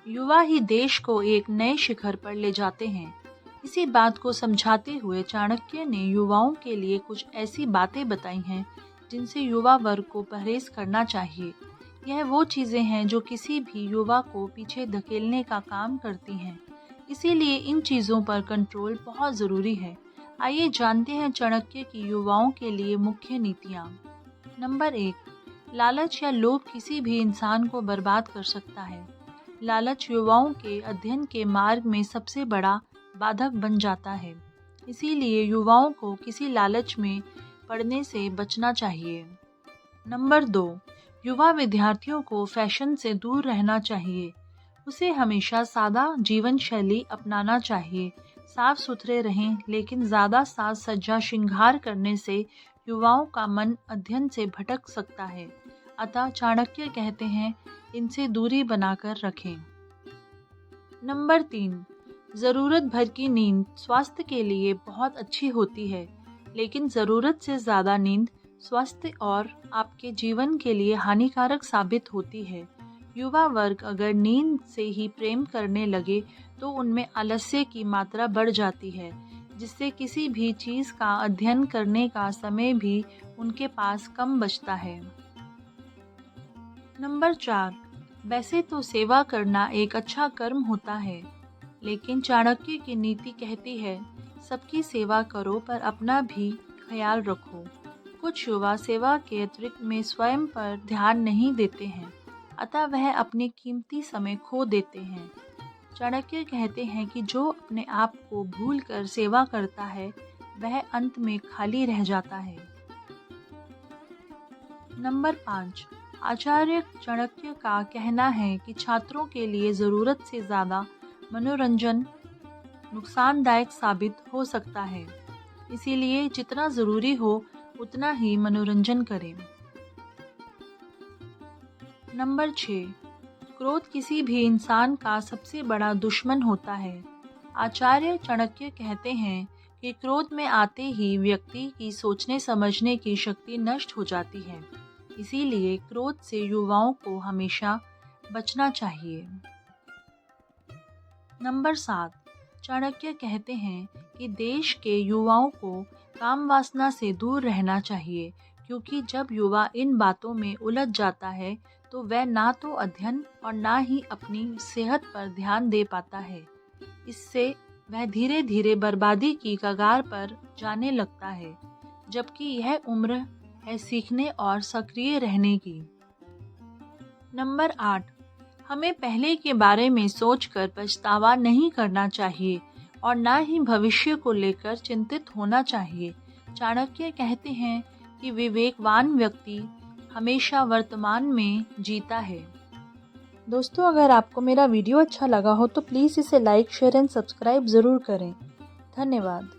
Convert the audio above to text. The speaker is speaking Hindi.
युवा ही देश को एक नए शिखर पर ले जाते हैं। इसी बात को समझाते हुए चाणक्य ने युवाओं के लिए कुछ ऐसी बातें बताई हैं जिनसे युवा वर्ग को परहेज करना चाहिए। यह वो चीज़ें हैं जो किसी भी युवा को पीछे धकेलने का काम करती हैं, इसीलिए इन चीज़ों पर कंट्रोल बहुत ज़रूरी है। आइए जानते हैं चाणक्य की युवाओं के लिए मुख्य नीतियाँ। नंबर 1, लालच या लोभ किसी भी इंसान को बर्बाद कर सकता है। लालच युवाओं के अध्ययन के मार्ग में सबसे बड़ा बाधक बन जाता है, इसीलिए युवाओं को किसी लालच में पड़ने से बचना चाहिए। नंबर 2, युवा विद्यार्थियों को फैशन से दूर रहना चाहिए। उसे हमेशा सादा जीवन शैली अपनाना चाहिए। साफ सुथरे रहें, लेकिन ज़्यादा साज सज्जा श्रृंगार करने से युवाओं का मन अध्ययन से भटक सकता है। अतः चाणक्य कहते हैं, इनसे दूरी बनाकर रखें। नंबर 3, ज़रूरत भर की नींद स्वास्थ्य के लिए बहुत अच्छी होती है, लेकिन ज़रूरत से ज़्यादा नींद स्वास्थ्य और आपके जीवन के लिए हानिकारक साबित होती है। युवा वर्ग अगर नींद से ही प्रेम करने लगे तो उनमें आलस्य की मात्रा बढ़ जाती है, जिससे किसी भी चीज़ का अध्ययन करने का समय भी उनके पास कम बचता है। नंबर 4, वैसे तो सेवा करना एक अच्छा कर्म होता है, लेकिन चाणक्य की नीति कहती है, सबकी सेवा करो पर अपना भी ख्याल रखो। कुछ युवा सेवा के अतिरिक्त में स्वयं पर ध्यान नहीं देते हैं, अतः वह अपने कीमती समय खो देते हैं। चाणक्य कहते हैं कि जो अपने आप को भूलकर सेवा करता है, वह अंत में खाली रह जाता है। नंबर 5, आचार्य चाणक्य का कहना है कि छात्रों के लिए ज़रूरत से ज़्यादा मनोरंजन नुकसानदायक साबित हो सकता है, इसीलिए जितना ज़रूरी हो उतना ही मनोरंजन करें। नंबर 6, क्रोध किसी भी इंसान का सबसे बड़ा दुश्मन होता है। आचार्य चाणक्य कहते हैं कि क्रोध में आते ही व्यक्ति की सोचने समझने की शक्ति नष्ट हो जाती है, इसीलिए क्रोध से युवाओं को हमेशा बचना चाहिए। नंबर 7, चाणक्य कहते हैं कि देश के युवाओं को काम वासना से दूर रहना चाहिए, क्योंकि जब युवा इन बातों में उलझ जाता है तो वह ना तो अध्ययन और ना ही अपनी सेहत पर ध्यान दे पाता है। इससे वह धीरे धीरे बर्बादी की कगार पर जाने लगता है, जबकि यह उम्र है सीखने और सक्रिय रहने की। नंबर 8, हमें पहले के बारे में सोचकर पछतावा नहीं करना चाहिए और ना ही भविष्य को लेकर चिंतित होना चाहिए। चाणक्य कहते हैं कि विवेकवान व्यक्ति हमेशा वर्तमान में जीता है। दोस्तों, अगर आपको मेरा वीडियो अच्छा लगा हो तो प्लीज़ इसे लाइक, शेयर एंड सब्सक्राइब ज़रूर करें। धन्यवाद।